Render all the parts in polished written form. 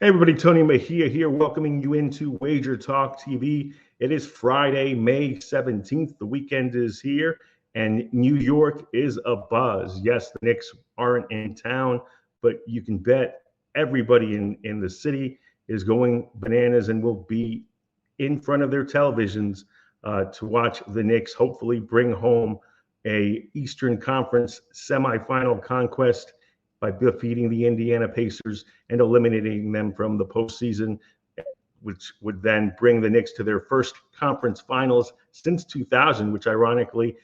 Hey everybody, Tony Mejia here, welcoming you into Wager Talk TV. It is Friday, May 17th. The weekend is here, and New York is abuzz. Yes, the Knicks aren't in town, but you can bet everybody in the city is going bananas and will be in front of their televisions to watch the Knicks hopefully bring home a Eastern Conference semifinal conquest by defeating the Indiana Pacers and eliminating them from the postseason, which would then bring the Knicks to their first conference finals since 2000, which ironically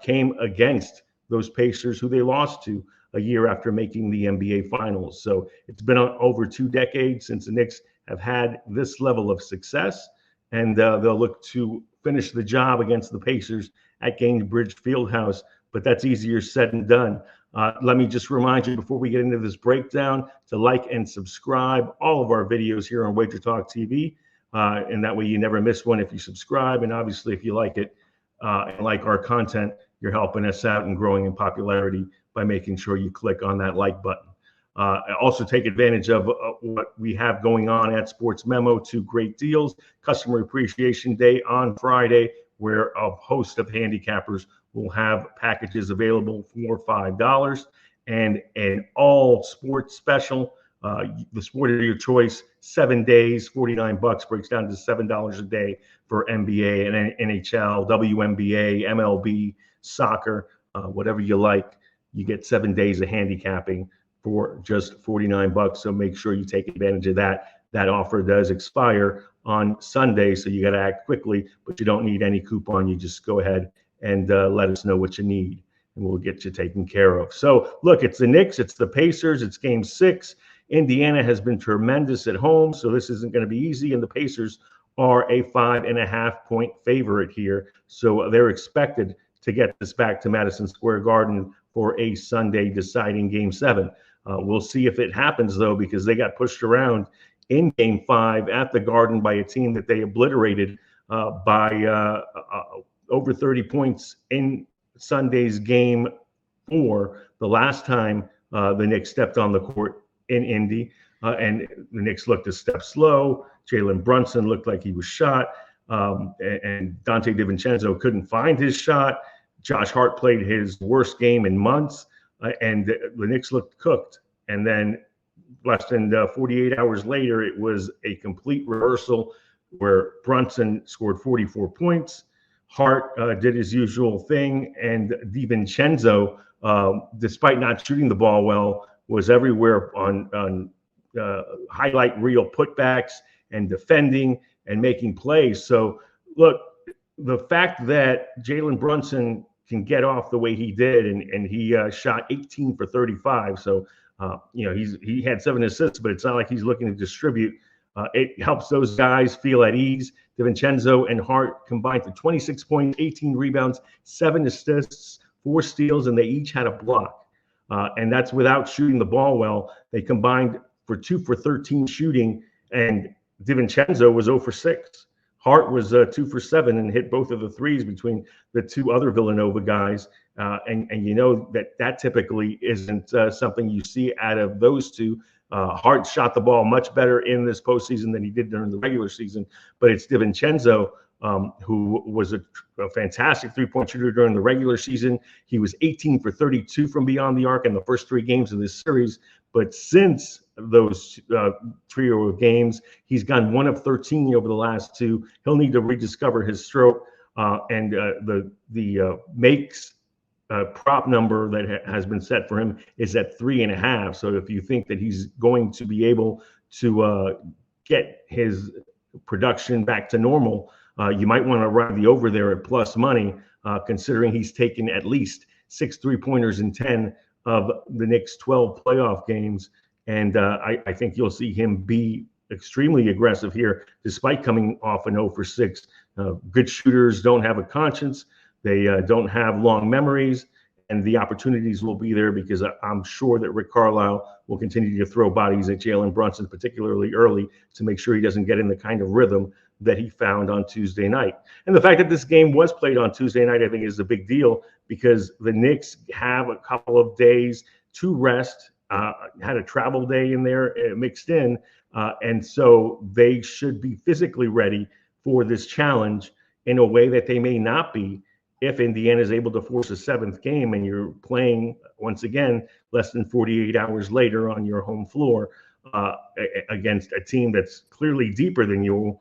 came against those Pacers who they lost to a year after making the NBA Finals. So it's been over 2 decades since the Knicks have had this level of success, and they'll look to finish the job against the Pacers at Gainbridge Fieldhouse, but that's easier said than done. Let me just remind you before we get into this breakdown to like and subscribe all of our videos here on Wager Talk TV. And that way you never miss one if you subscribe. And obviously, if you like it and like our content, you're helping us out and growing in popularity by making sure you click on that like button. Also take advantage of what we have going on at Sports Memo, 2 great deals. Customer Appreciation Day on Friday, where a host of handicappers will have packages available for $5, and an all sports special. The sport of your choice, 7 days, $49 breaks down to $7 a day for NBA and NHL, WNBA, MLB, soccer, whatever you like. You get 7 days of handicapping for just $49. So make sure you take advantage of that. That offer does expire on Sunday, so you got to act quickly, but you don't need any coupon. You just go ahead and let us know what you need, and we'll get you taken care of. So look, it's the Knicks, it's the Pacers, it's Game 6. Indiana has been tremendous at home, so this isn't going to be easy, and the Pacers are a 5.5-point favorite here. So they're expected to get this back to Madison Square Garden for a Sunday deciding Game 7. We'll see if it happens, though, because they got pushed around in Game 5 at the Garden by a team that they obliterated by over 30 points in Sunday's Game 4, the last time the Knicks stepped on the court in Indy. And the Knicks looked a step slow. Jalen Brunson looked like he was shot. And Dante DiVincenzo couldn't find his shot. Josh Hart played his worst game in months. And the Knicks looked cooked. And then less than 48 hours later, it was a complete reversal where Brunson scored 44 points. Hart did his usual thing, and DiVincenzo, despite not shooting the ball well, was everywhere on highlight reel putbacks and defending and making plays. So, look, the fact that Jalen Brunson can get off the way he did, and he shot 18 for 35. So, he had 7 assists, but it's not like he's looking to distribute. It helps those guys feel at ease. DiVincenzo and Hart combined for 26 points, 18 rebounds, 7 assists, 4 steals, and they each had a block. And that's without shooting the ball well. They combined for 2 for 13 shooting, and DiVincenzo was 0 for 6. Hart was 2 for 7 and hit both of the threes between the 2 other Villanova guys. And you know that typically isn't something you see out of those two. Hart shot the ball much better in this postseason than he did during the regular season, but it's DiVincenzo who was a fantastic three-point shooter during the regular season. He was 18 for 32 from beyond the arc in the first 3 games of this series, but since those trio of games, he's gone 1 of 13 over the last 2. He'll need to rediscover his stroke, and the makes prop number that has been set for him is at 3.5. So if you think that he's going to be able to get his production back to normal, you might want to ride the over there at plus money, considering he's taken at least 6 3-pointers in 10 of the Knicks' 12 playoff games. And I think you'll see him be extremely aggressive here, despite coming off an 0 for 6. Good shooters don't have a conscience. They don't have long memories, and the opportunities will be there because I'm sure that Rick Carlisle will continue to throw bodies at Jalen Brunson, particularly early, to make sure he doesn't get in the kind of rhythm that he found on Tuesday night. And the fact that this game was played on Tuesday night, I think, is a big deal because the Knicks have a couple of days to rest had a travel day in there mixed in. And so they should be physically ready for this challenge in a way that they may not be if Indiana is able to force a seventh game and you're playing, once again, less than 48 hours later on your home floor against a team that's clearly deeper than you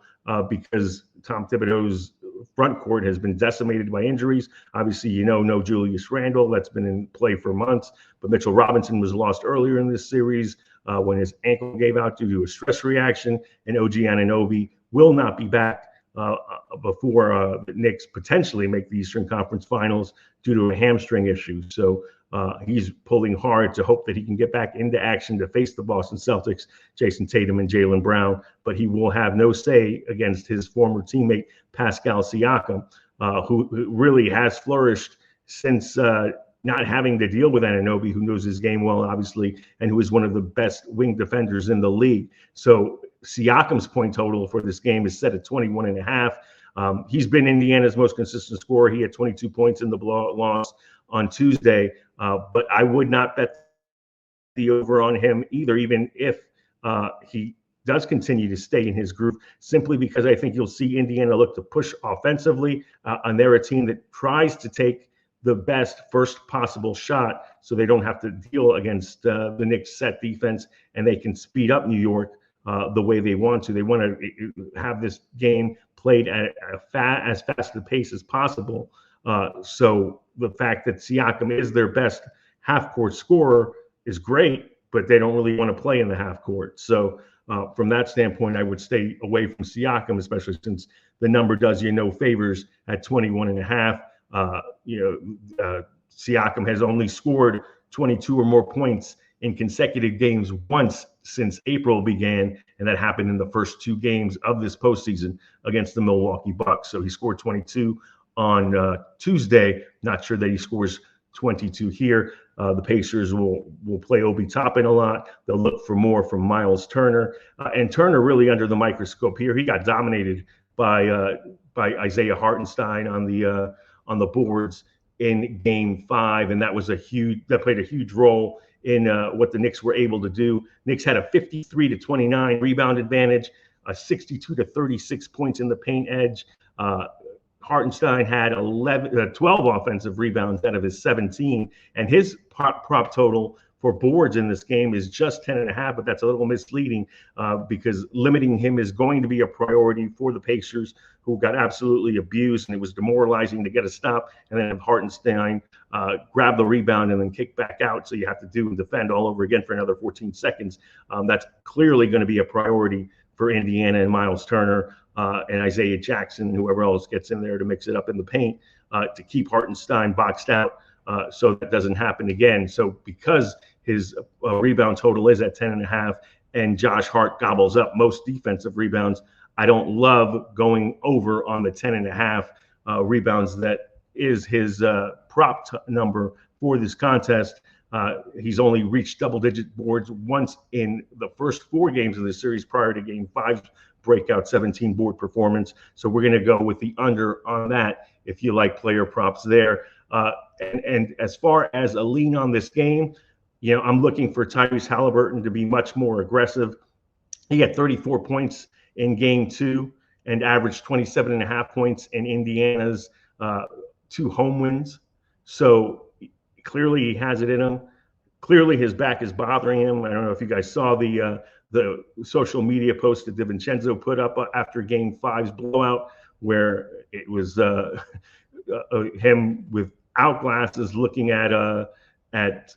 because Tom Thibodeau's front court has been decimated by injuries. Obviously, no Julius Randle. That's been in play for months. But Mitchell Robinson was lost earlier in this series when his ankle gave out due to a stress reaction. And OG Anunoby will not be back before the Knicks potentially make the Eastern Conference Finals due to a hamstring issue. So he's pulling hard to hope that he can get back into action to face the Boston Celtics, Jason Tatum and Jaylen Brown. But he will have no say against his former teammate, Pascal Siakam, who really has flourished since not having to deal with Anunoby, who knows his game well, obviously, and who is one of the best wing defenders in the league. So Siakam's point total for this game is set at 21.5. He's been Indiana's most consistent scorer. He had 22 points in the blowout loss on Tuesday, but I would not bet the over on him either, even if he does continue to stay in his groove, simply because I think you'll see Indiana look to push offensively, and they're a team that tries to take the best first possible shot so they don't have to deal against the Knicks set defense, and they can speed up New York the way they want to. They want to have this game played at as fast a pace as possible. So the fact that Siakam is their best half-court scorer is great, but they don't really want to play in the half-court. So from that standpoint, I would stay away from Siakam, especially since the number does you no favors at 21.5. Siakam has only scored 22 or more points in consecutive games once since April began, and that happened in the first two games of this postseason against the Milwaukee Bucks. So he scored 22 on Tuesday. Not sure that he scores 22 here. The Pacers will play Obi Toppin a lot. They'll look for more from Miles Turner, and Turner really under the microscope here. He got dominated by Isaiah Hartenstein on the boards in Game 5, and that played a huge role in what the Knicks were able to do. Knicks had a 53-29 rebound advantage, a 62-36 points in the paint edge. Hartenstein had 12 offensive rebounds out of his 17, and his prop total for boards in this game is just 10.5, but that's a little misleading because limiting him is going to be a priority for the Pacers, who got absolutely abused, and it was demoralizing to get a stop and then have Hartenstein grab the rebound and then kick back out. So you have to do and defend all over again for another 14 seconds. That's clearly going to be a priority for Indiana and Miles Turner and Isaiah Jackson, whoever else gets in there to mix it up in the paint to keep Hartenstein boxed out so that doesn't happen again. So because his rebound total is at 10.5 and Josh Hart gobbles up most defensive rebounds, I don't love going over on the 10.5 rebounds. That is his prop number for this contest. He's only reached double-digit boards once in the first 4 games of the series prior to Game 5's breakout 17 board performance. So we're going to go with the under on that if you like player props there. And as far as a lean on this game, I'm looking for Tyrese Halliburton to be much more aggressive. He had 34 points in Game 2 and averaged 27.5 points in Indiana's 2 home wins. So clearly he has it in him. Clearly his back is bothering him. I don't know if you guys saw the social media post that DiVincenzo put up after Game 5's blowout, where it was him without glasses looking at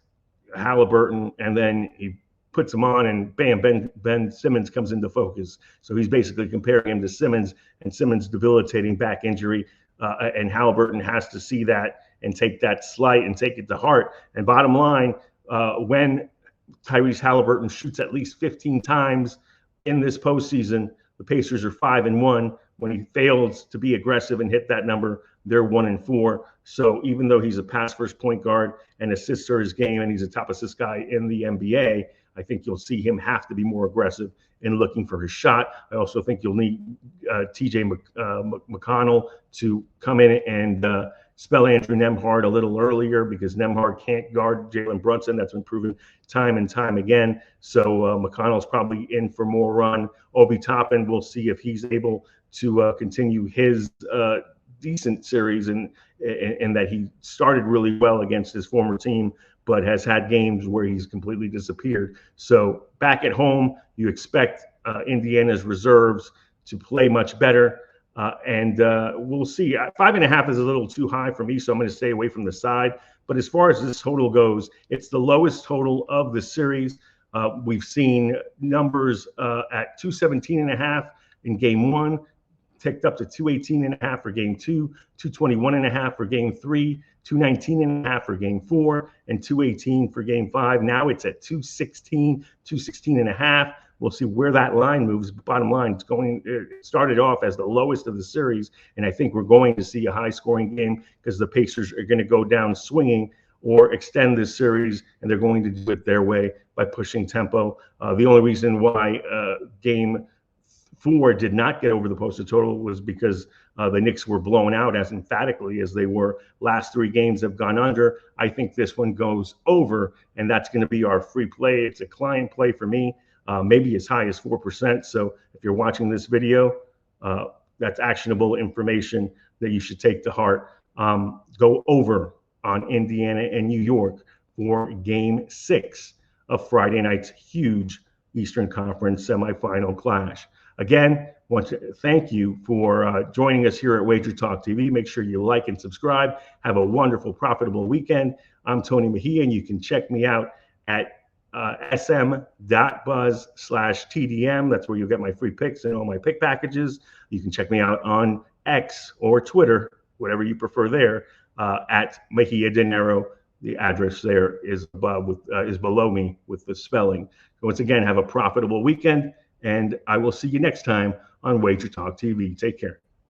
Halliburton, and then he puts him on, and bam, Ben Simmons comes into focus. So he's basically comparing him to Simmons, and Simmons' debilitating back injury, and Halliburton has to see that and take that slight and take it to heart. And bottom line, when Tyrese Halliburton shoots at least 15 times in this postseason, the Pacers are 5-1. When he fails to be aggressive and hit that number, they're 1-4. So even though he's a pass-first point guard and assists are his game, and he's a top assist guy in the NBA, I think you'll see him have to be more aggressive in looking for his shot. I also think you'll need TJ McConnell to come in and spell Andrew Nembhard a little earlier because Nembhard can't guard Jalen Brunson. That's been proven time and time again. So McConnell's probably in for more run. Obi Toppin, we'll see if he's able to continue his decent series and that he started really well against his former team, but has had games where he's completely disappeared. So back at home, you expect Indiana's reserves to play much better. And we'll see. 5.5 is a little too high for me, so I'm going to stay away from the side. But as far as this total goes, it's the lowest total of the series. We've seen numbers at 217.5 in game 1, ticked up to 218.5 for game 2, 221.5 for game 3, 219.5 for game 4, and 218 for game 5. Now it's at 216, 216.5. We'll see where that line moves. Bottom line, it started off as the lowest of the series, and I think we're going to see a high-scoring game because the Pacers are going to go down swinging or extend this series, and they're going to do it their way by pushing tempo. The only reason why game 4 did not get over the posted total was because the Knicks were blown out as emphatically as they were. Last 3 games have gone under. I think this one goes over, and that's going to be our free play. It's a client play for me. Maybe as high as 4%. So if you're watching this video, that's actionable information that you should take to heart. Go over on Indiana and New York for game 6 of Friday night's huge Eastern Conference semifinal clash. Again, I want to thank you for joining us here at Wager Talk TV. Make sure you like and subscribe. Have a wonderful, profitable weekend. I'm Tony Mejia, and you can check me out at sm.buzz/TDM. That's where you'll get my free picks and all my pick packages. You can check me out on X or Twitter, whatever you prefer there, at Mejia Dinero. The address there is below me with the spelling. So once again, have a profitable weekend, and I will see you next time on Wager Talk TV. Take care.